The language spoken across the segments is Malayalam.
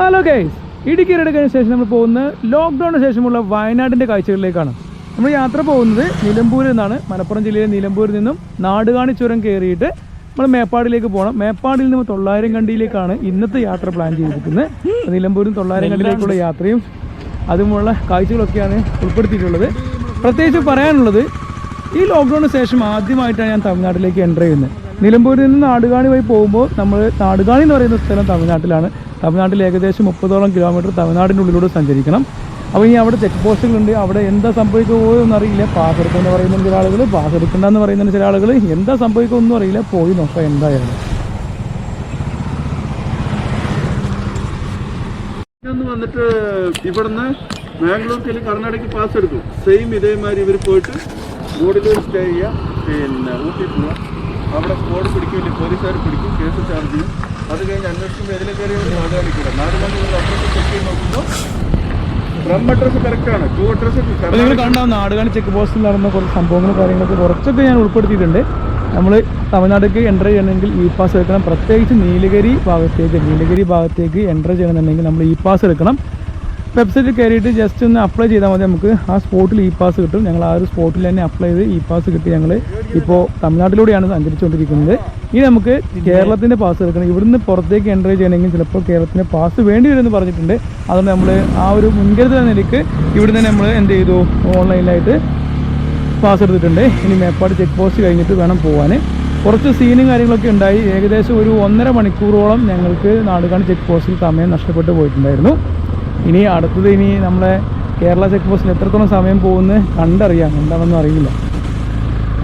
ഹലോ ഗൈസ്, ഇടുക്കി റൈഡിന് ശേഷം നമ്മൾ പോകുന്നത് ലോക്ക്ഡൗണിന് ശേഷമുള്ള വയനാടിൻ്റെ കാഴ്ചകളിലേക്കാണ്. നമ്മൾ യാത്ര പോകുന്നത് നിലമ്പൂരിൽ നിന്നാണ്. മലപ്പുറം ജില്ലയിലെ നിലമ്പൂരിൽ നിന്നും നാടുകാണി ചുരം കയറിയിട്ട് നമ്മൾ മേപ്പാടിലേക്ക് പോകണം. മേപ്പാടിയിൽ നിന്ന് 900 കണ്ടിയിലേക്കാണ് ഇന്നത്തെ യാത്ര പ്ലാൻ ചെയ്തിരിക്കുന്നത്. നിലമ്പൂരിൽ 900 കണ്ടിയിലേക്കുള്ള യാത്രയും അതുമുള്ള കാഴ്ചകളൊക്കെയാണ് ഉൾപ്പെടുത്തിയിട്ടുള്ളത്. പ്രത്യേകിച്ച് പറയാനുള്ളത്, ഈ ലോക്ക്ഡൗണിന് ശേഷം ആദ്യമായിട്ടാണ് ഞാൻ തമിഴ്നാട്ടിലേക്ക് എൻ്റർ ചെയ്യുന്നത്. നിലമ്പൂരിൽ നിന്ന് നാടുകാണി വഴി പോകുമ്പോൾ നമ്മൾ നാടുകാണി എന്ന് പറയുന്ന സ്ഥലം തമിഴ്നാട്ടിലാണ്. തമിഴ്നാട്ടിൽ ഏകദേശം 30ഓളം കിലോമീറ്റർ തമിഴ്നാടിൻ്റെ ഉള്ളിലൂടെ സഞ്ചരിക്കണം. അപ്പോൾ ഇനി അവിടെ ചെക്ക് പോസ്റ്റുകളുണ്ട്. അവിടെ എന്താ സംഭവിക്കുമോ എന്നറിയില്ല. പാസ് എടുക്കുമെന്ന് പറയുന്ന ചില ആളുകൾ, പാസ് എടുക്കണ്ടെന്ന് പറയുന്ന ചില ആളുകൾ, എന്താ സംഭവിക്കുമെന്നും അറിയില്ല. പോയി നോക്കാം എന്തായാലും. വന്നിട്ട് ഇവിടുന്ന് മാംഗ്ലൂർക്ക് കർണാടകയ്ക്ക് പാസ് എടുക്കും. സെയിം ഇതേമാതിരി ഇവർ പോയിട്ട് ബോർഡിൽ സ്റ്റേ ചെയ്യുക, പിന്നെ ഊട്ടി പോവുക. അവിടെ ബോർഡ് പിടിക്കില്ല, പോലീസുകാർ പിടിക്കും, കേസ് ചാർജ് ചെയ്യും. അത് കഴിഞ്ഞ് അന്വേഷിക്കുമ്പോൾ ഇതിലെ കയറി നാടുകാണിക്കില്ല. നാടുകാണി അഡ്രസ്സ് ചെക്ക് ചെയ്ത് നോക്കുമ്പോൾ ഫ്രം അഡ്രസ്സ് കറക്റ്റാണ്, ടു അഡ്രസ്സ്. നിങ്ങൾ കണ്ടാവും നാടുകാണി ചെക്ക് പോസ്റ്റിൽ നടന്ന കുറച്ച് സംഭവങ്ങളും കാര്യങ്ങളൊക്കെ കുറച്ചൊക്കെ ഞാൻ ഉൾപ്പെടുത്തിയിട്ടുണ്ട്. നമ്മൾ തമിഴ്നാട്ടിലേക്ക് എൻ്റർ ചെയ്യണമെങ്കിൽ ഇ പാസ് എടുക്കണം. പ്രത്യേകിച്ച് നീലഗിരി ഭാഗത്തേക്ക് എൻ്റർ ചെയ്യണമെന്നുണ്ടെങ്കിൽ നമ്മൾ ഇ പാസ് എടുക്കണം. വെബ്സൈറ്റിൽ കയറിയിട്ട് ജസ്റ്റ് ഒന്ന് അപ്ലൈ ചെയ്താൽ മതി. നമുക്ക് ആ സ്പോട്ടിൽ ഇ പാസ് കിട്ടും. ഞങ്ങൾ ആ ഒരു സ്പോട്ടിൽ തന്നെ അപ്ലൈ ചെയ്ത് ഇ പാസ് കിട്ടി. ഞങ്ങൾ ഇപ്പോൾ തമിഴ്നാട്ടിലൂടെയാണ് സഞ്ചരിച്ചുകൊണ്ടിരിക്കുന്നത്. ഇനി നമുക്ക് കേരളത്തിൻ്റെ പാസ് എടുക്കണം. ഇവിടുന്ന് പുറത്തേക്ക് എൻ്റർ ചെയ്യണമെങ്കിൽ ചിലപ്പോൾ കേരളത്തിൻ്റെ പാസ് വേണ്ടി വരുമെന്ന് പറഞ്ഞിട്ടുണ്ട്. അതുകൊണ്ട് നമ്മൾ ആ ഒരു മുൻകരുതൽ നിലയ്ക്ക് ഇവിടുന്ന് തന്നെ നമ്മൾ എന്ത് ചെയ്തു, ഓൺലൈനിലായിട്ട് പാസ് എടുത്തിട്ടുണ്ട്. ഇനി മേപ്പാട് ചെക്ക് പോസ്റ്റ് കഴിഞ്ഞിട്ട് വേണം പോകാൻ. കുറച്ച് സീനും കാര്യങ്ങളൊക്കെ ഉണ്ടായി. ഏകദേശം ഒരു 1.5 മണിക്കൂറോളം ഞങ്ങൾക്ക് നാടുകാണി ചെക്ക് പോസ്റ്റിൽ സമയം നഷ്ടപ്പെട്ടു പോയിട്ടുണ്ടായിരുന്നു. ഇനി അടുത്തത് നമ്മളെ കേരള ചെക്ക് പോസ്റ്റിൽ എത്രത്തോളം സമയം പോകുന്നത് കണ്ടറിയാം. എന്താണെന്നും അറിയില്ല.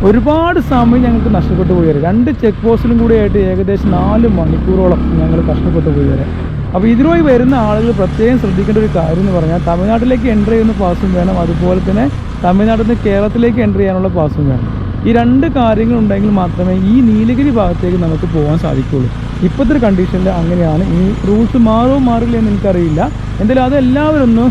ഒരുപാട് സമയം ഞങ്ങൾക്ക് നഷ്ടപ്പെട്ടു പോയി വരെ. 2 ചെക്ക് പോസ്റ്റിലും കൂടി ആയിട്ട് ഏകദേശം 4 മണിക്കൂറോളം ഞങ്ങൾ കഷ്ടപ്പെട്ടു പോയി വരെ. അപ്പോൾ ഇതിനുമായി വരുന്ന ആളുകൾ പ്രത്യേകം ശ്രദ്ധിക്കേണ്ട ഒരു കാര്യം എന്ന് പറഞ്ഞാൽ, തമിഴ്നാട്ടിലേക്ക് എൻ്റർ ചെയ്യുന്ന പാസും വേണം, അതുപോലെ തന്നെ തമിഴ്നാട്ടിൽ നിന്ന് കേരളത്തിലേക്ക് എൻ്റർ ചെയ്യാനുള്ള പാസും വേണം. ഈ 2 കാര്യങ്ങളുണ്ടെങ്കിൽ മാത്രമേ ഈ നീലഗിരി ഭാഗത്തേക്ക് നമുക്ക് പോകാൻ സാധിക്കുകയുള്ളൂ. ഇപ്പോഴത്തെ ഒരു കണ്ടീഷനിൽ അങ്ങനെയാണ്. ഈ റൂൾസ് മാറില്ല എന്ന് എനിക്കറിയില്ല. എന്തായാലും അതെല്ലാവരും ഒന്ന്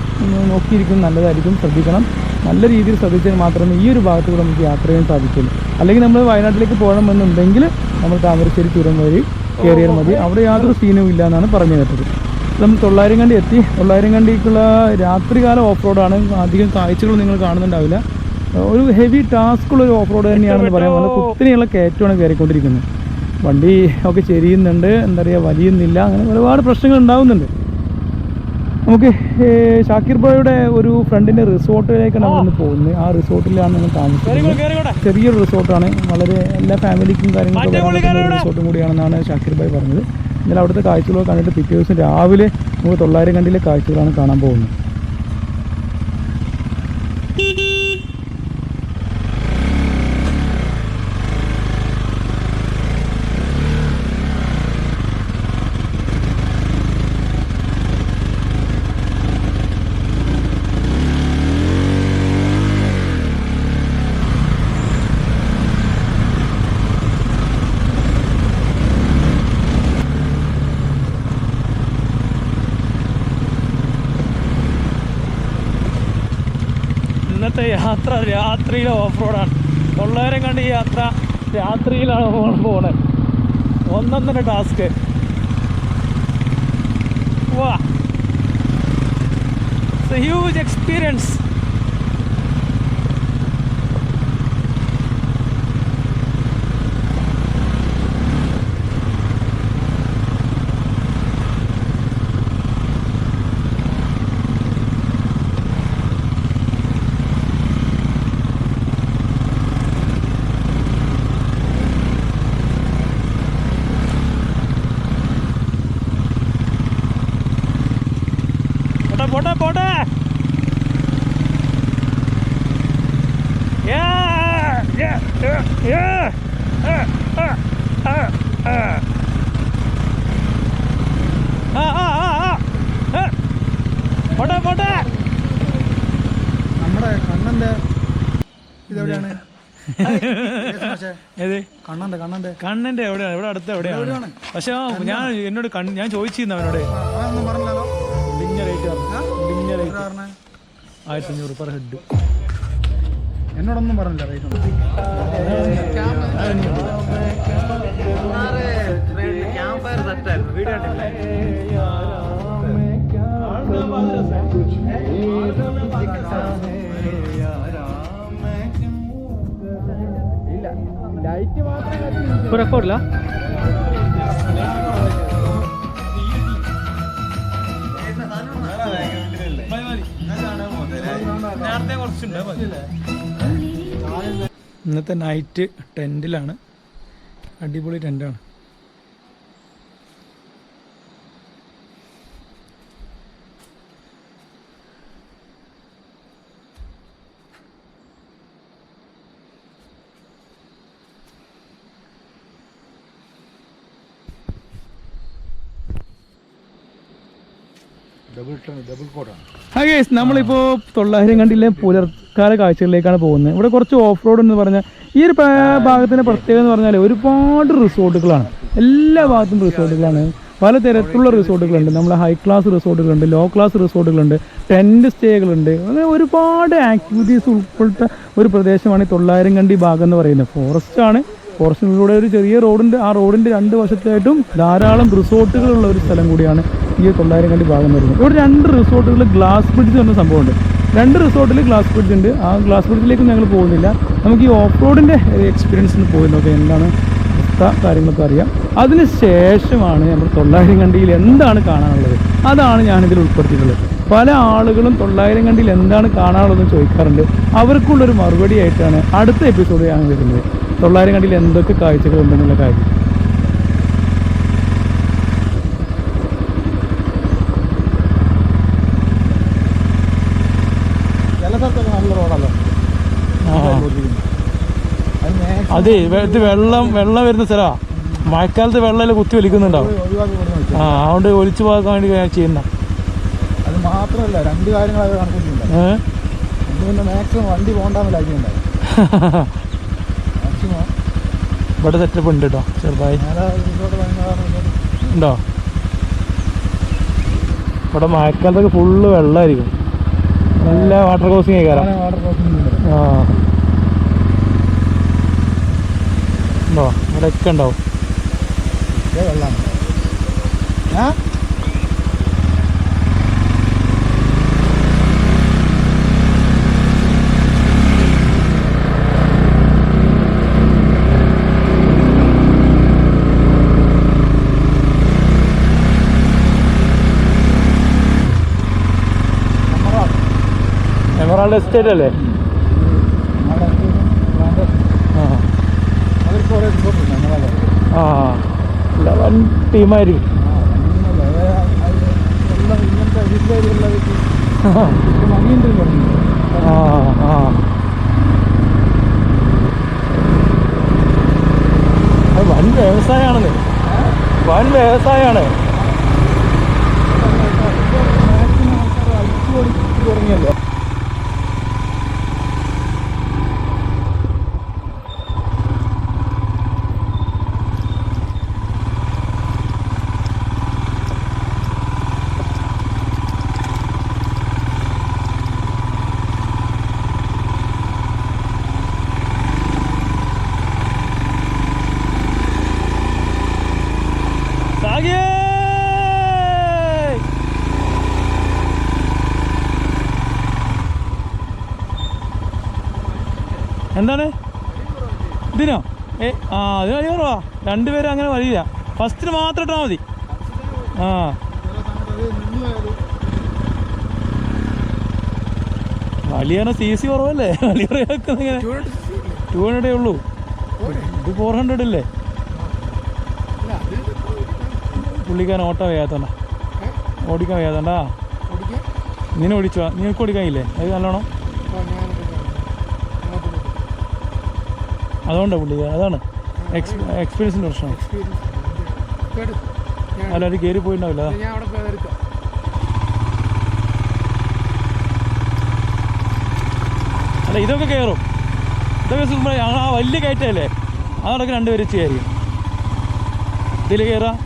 നോക്കിയിരിക്കുന്നത് നല്ലതായിരിക്കും. ശ്രദ്ധിക്കണം. നല്ല രീതിയിൽ ശ്രദ്ധിച്ചാൽ മാത്രമേ ഈ ഒരു ഭാഗത്ത് കൂടെ നമുക്ക് യാത്ര ചെയ്യാൻ സാധിക്കുള്ളൂ. അല്ലെങ്കിൽ നമ്മൾ വയനാട്ടിലേക്ക് പോകണമെന്നുണ്ടെങ്കിൽ നമ്മൾ താമരശ്ശേരി ചുരം വഴി കയറിയാൽ മതി. അവിടെ യാതൊരു സീനും ഇല്ല എന്നാണ് പറഞ്ഞു കേട്ടത്. നമ്മൾ 900 കണ്ടി എത്തി. 900 കണ്ടിക്കുള്ള രാത്രികാല ഓഫ് റോഡാണ്. അധികം കാഴ്ചകൾ നിങ്ങൾ കാണുന്നുണ്ടാവില്ല. ഒരു ഹെവി ടാസ്കുള്ളൊരു ഓഫ് റോഡ് തന്നെയാണെന്ന് പറയാം. നല്ല കുത്തിനെയുള്ള കയറ്റമാണ് കയറിക്കൊണ്ടിരിക്കുന്നത്. വണ്ടി ഒക്കെ ചെരിയുന്നുണ്ട്, എന്താ പറയുക, വലിയുന്നില്ല. അങ്ങനെ ഒരുപാട് പ്രശ്നങ്ങൾ ഉണ്ടാകുന്നുണ്ട്. നമുക്ക് ഷാക്കിർ ബ്രോയുടെ ഒരു ഫ്രണ്ടിൻ്റെ റിസോർട്ടിലേക്കാണ് നമ്മളിന്ന് പോകുന്നത്. ആ റിസോർട്ടിലാണ് നമ്മൾ താമസിക്കുന്നത്. ചെറിയൊരു റിസോർട്ടാണ്. വളരെ എല്ലാ ഫാമിലിക്കും കാര്യങ്ങളൊക്കെ വരാൻ റിസോർട്ടും കൂടിയാണെന്നാണ് ഷാക്കിർ ഭായ് പറഞ്ഞത്. എന്നാലും അവിടുത്തെ കാഴ്ചകളൊക്കെ കണ്ടിട്ട് പിറ്റേ ദിവസം രാവിലെ നമുക്ക് 900 കണ്ടിയിലെ കാഴ്ചകളാണ് കാണാൻ പോകുന്നത്. ഇന്നത്തെ യാത്ര രാത്രിയിലെ ഓഫ് റോഡാണ്. 900 കണ്ടി യാത്ര രാത്രിയിലാണ് പോണത്. ഒന്നൊന്നര ടാസ്ക്. വാ, ഇറ്റ്സ് എ ഹ്യൂജ് എക്സ്പീരിയൻസ്. പോട്ടെ. പോട്ടെ. നമ്മുടെ കണ്ണന്റെ ഇതെവിടെയാണ്? ഏത് കണ്ണന്റെ എവിടെയാണ്? ഇവിടെ അടുത്ത് എവിടെയാണ്? പക്ഷെ ഞാൻ ചോദിച്ചിരുന്നു അവനോട്. ഇടിഞ്ഞ റേറ്റ് 1500 പെർ ഹെഡ്. എന്നോടൊന്നും പറഞ്ഞില്ല റേറ്റ്. ക്യാമ്പ് ഫയർ സെറ്റായിരുന്നു. വീഡിയോ റെക്കോർഡില്ല ഇന്നത്തെ നൈറ്റ് ടെൻറ്റിലാണ്. അടിപൊളി ടെൻറ്റാണ്. നമ്മളിപ്പോൾ 900 കണ്ടിലെ പുലർക്കാല കാഴ്ചകളിലേക്കാണ് പോകുന്നത്. ഇവിടെ കുറച്ച് ഓഫ് റോഡ് എന്ന് പറഞ്ഞാൽ ഈ ഒരു ഭാഗത്തിൻ്റെ പ്രത്യേകത എന്ന് പറഞ്ഞാൽ ഒരുപാട് റിസോർട്ടുകളാണ്. എല്ലാ ഭാഗത്തും റിസോർട്ടുകളാണ്. പലതരത്തിലുള്ള റിസോർട്ടുകളുണ്ട്. നമ്മൾ ഹൈ ക്ലാസ് റിസോർട്ടുകളുണ്ട്, ലോ ക്ലാസ് റിസോർട്ടുകളുണ്ട്, ടെൻറ്റ് സ്റ്റേകളുണ്ട്. അങ്ങനെ ഒരുപാട് ആക്ടിവിറ്റീസ് ഉൾപ്പെട്ട ഒരു പ്രദേശമാണ് ഈ 900 കണ്ടി ഭാഗം എന്ന് പറയുന്നത്. ഫോറസ്റ്റിലൂടെ ഒരു ചെറിയ റോഡുണ്ട്. ആ റോഡിൻ്റെ 2 വശത്തായിട്ടും ധാരാളം റിസോർട്ടുകളുള്ള ഒരു സ്ഥലം കൂടിയാണ് ഈ 900 കണ്ടി ഭാഗം എന്ന് പറയുന്നത്. ഇവിടെ 2 റിസോർട്ടുകൾ ഗ്ലാസ് ബ്രിഡ്ജ് എന്ന സംഭവമുണ്ട്. 2 റിസോർട്ടിൽ ഗ്ലാസ് ബ്രിഡ്ജ് ഉണ്ട്. ആ ഗ്ലാസ് ബ്രിഡ്ജിലേക്ക് ഞങ്ങൾ പോകുന്നില്ല. നമുക്ക് ഈ ഓഫ് റോഡിൻ്റെ എക്സ്പീരിയൻസിന് പോയി നോക്കാം, എന്താണ് അവസ്ഥ കാര്യങ്ങളൊക്കെ അറിയാം. അതിന് ശേഷമാണ് നമ്മൾ 900 കണ്ടിയിൽ എന്താണ് കാണാനുള്ളത്, അതാണ് ഞാനിതിൽ ഉൾപ്പെടുത്തിയിട്ടുള്ളത്. പല ആളുകളും 900 കണ്ടിയിൽ എന്താണ് കാണാനുള്ളതെന്ന് ചോദിക്കാറുണ്ട്. അവർക്കുള്ളൊരു മറുപടി ആയിട്ടാണ് അടുത്ത എപ്പിസോഡ് ഞാൻ വരുന്നത്. 900 കണ്ടിയിൽ എന്തൊക്കെ കാഴ്ചകളുണ്ടെന്നുള്ള കാര്യം. നല്ല റോഡല്ലോ. അതെ, ഇത് വെള്ളം വരുന്ന സ്ഥലമാണ്. മഴക്കാലത്ത് വെള്ളം കുത്തി വലിക്കുന്നുണ്ടാവും. അതുകൊണ്ട് ഒലിച്ചു പോകാൻ വേണ്ടി ചെയ്യുന്ന അത് മാത്രമല്ല, 2 കാര്യങ്ങളൊക്കെ കണക്കൂട്ടിട്ടുണ്ട്. മാക്സിമം വണ്ടി പോകണ്ടെന്നില്ലായിട്ടുണ്ടായി. ഇവിടെ സെറ്റപ്പ് ഉണ്ട് കേട്ടോ, ചെറുതായി ഉണ്ടോ. ഇവിടെ മഴക്കാലത്തൊക്കെ ഫുള്ള് വെള്ളമായിരിക്കും. നല്ല വാട്ടർ ക്രോസിങ് കയറാം. ആ ഉണ്ടോ, ഇവിടെയൊക്കെ ഉണ്ടാവും വെള്ളം. എമറാൾഡ് എസ്റ്റേറ്റ് അല്ലേ? ആ വൻ ടീമായിരിക്കും. വൻ വ്യവസായമാണെന്ന്, വൻ വ്യവസായമാണ്. തുടങ്ങിയല്ലോ. എന്താണ് ഇതിനോ? അത് വലിയ കുറവാ. 2 പേരും അങ്ങനെ വലിയില്ല. ഫസ്റ്റിന് മാത്രം ഇട്ടാൽ മതി. വലിയ CC കുറവല്ലേ? വലിയ ഇങ്ങനെ 200 ഉള്ളൂ. ഇത് 400 അല്ലേ? പുള്ളിക്കാരൻ ഓട്ടം വയ്യാത്തണ്ട, ഓടിക്കാൻ വയ്യാത്തണ്ടാ. നിന്നെ ഓടിച്ചു, നിനക്ക് ഓടിക്കാനില്ലേ? അത് നല്ലോണം. അതുകൊണ്ടാണ് പുള്ളിക്കാരൻ, അതാണ് എക്സ്പീരിയൻസിൻ്റെ പ്രശ്നം. അല്ല, അത് കയറി പോയിട്ടുണ്ടാവില്ല. അല്ല, ഇതൊക്കെ കയറും. ഇതൊക്കെ ആ വലിയ കയറ്റമല്ലേ, അതോടൊക്കെ 2 പേര് ചെയ്യായിരിക്കും. ഇതിൽ കയറാം.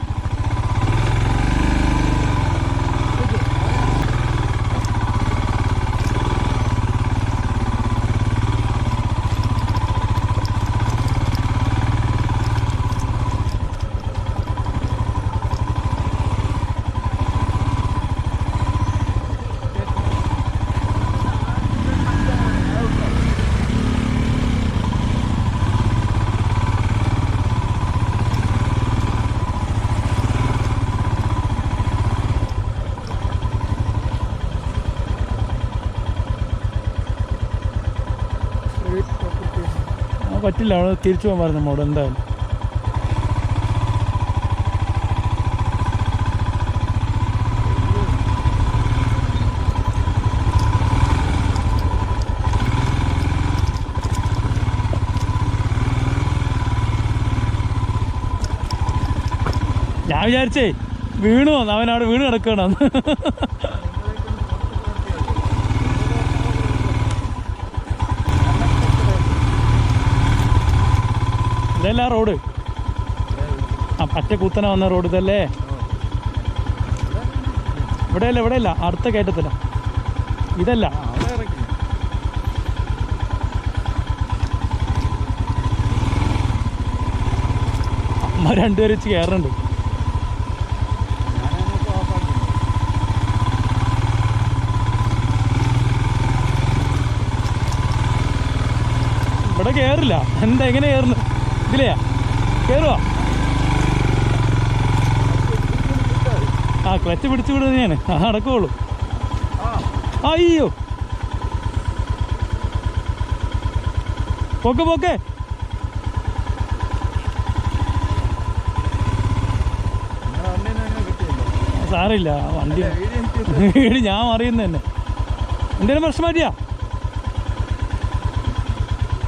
പറ്റില്ല, അവിടെ തിരിച്ചു പോകാൻ പറഞ്ഞു നമ്മോട് എന്തായാലും. ഞാൻ വിചാരിച്ചേ വീണു വന്നു, അവനവിടെ വീണ് കിടക്കണം. ഇതല്ല റോഡ്, ആ പച്ച കുത്തനെ വന്ന റോഡ് ഇതല്ലേ? ഇവിടെയല്ല അടുത്ത കയറ്റത്തില്ല, ഇതല്ല. അമ്മ രണ്ടുപേരും വെച്ച് കയറുന്നുണ്ട്. ഇവിടെ കയറില്ല, എന്താ എങ്ങനെ കയറുന്നു? ഇതിലെയാ കയറുവാ? ആ ക്ലച്ച് പിടിച്ചു വിടുന്നത് ഞാൻ നടക്കുള്ളൂ. അയ്യോ പോക്കെ സാറില്ല വണ്ടി ഞാൻ അറിയുന്ന തന്നെ. എന്തേലും പ്രശ്നം മാറ്റിയാ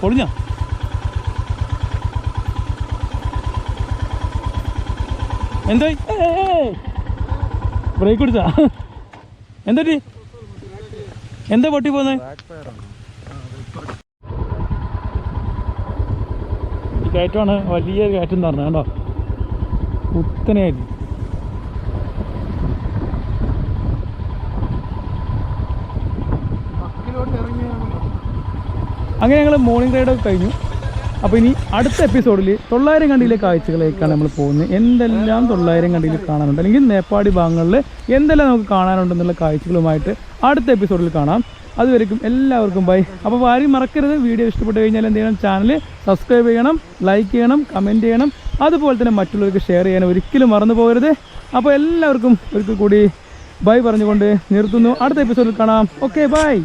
പൊളിഞ്ഞ? എന്തോ ബ്രേക്ക് പിടിച്ചാ? എന്താ പൊട്ടി പോന്നെ? ഈ കയറ്റമാണ് വലിയൊരു കയറ്റം എന്ന് പറഞ്ഞത് കേട്ടോ, കുത്തനെയായിരുന്നു. അങ്ങനെ ഞങ്ങൾ മോർണിംഗ് റൈഡൊക്കെ കഴിഞ്ഞു. അപ്പോൾ ഇനി അടുത്ത എപ്പിസോഡിൽ 900 കണ്ടിയിലെ കാഴ്ചകളിലേക്കാണ് നമ്മൾ പോകുന്നത്. എന്തെല്ലാം 900 കണ്ടിയിൽ കാണാനുണ്ട്, അല്ലെങ്കിൽ നേപ്പാടി ഭാഗങ്ങളിൽ എന്തെല്ലാം നമുക്ക് കാണാനുണ്ടെന്നുള്ള കാഴ്ചകളുമായിട്ട് അടുത്ത എപ്പിസോഡിൽ കാണാം. അതുവരെയും എല്ലാവർക്കും ബൈ. അപ്പോൾ ആരും മറക്കരുത്, വീഡിയോ ഇഷ്ടപ്പെട്ട് കഴിഞ്ഞാൽ എന്ത് ചെയ്യണം, ചാനൽ സബ്സ്ക്രൈബ് ചെയ്യണം, ലൈക്ക് ചെയ്യണം, കമൻറ്റ് ചെയ്യണം, അതുപോലെ തന്നെ മറ്റുള്ളവർക്ക് ഷെയർ ചെയ്യാൻ ഒരിക്കലും മറന്നു പോകരുത്. അപ്പോൾ എല്ലാവർക്കും ഒരിക്കൽ കൂടി ബൈ പറഞ്ഞുകൊണ്ട് നിർത്തുന്നു. അടുത്ത എപ്പിസോഡിൽ കാണാം. Okay bye.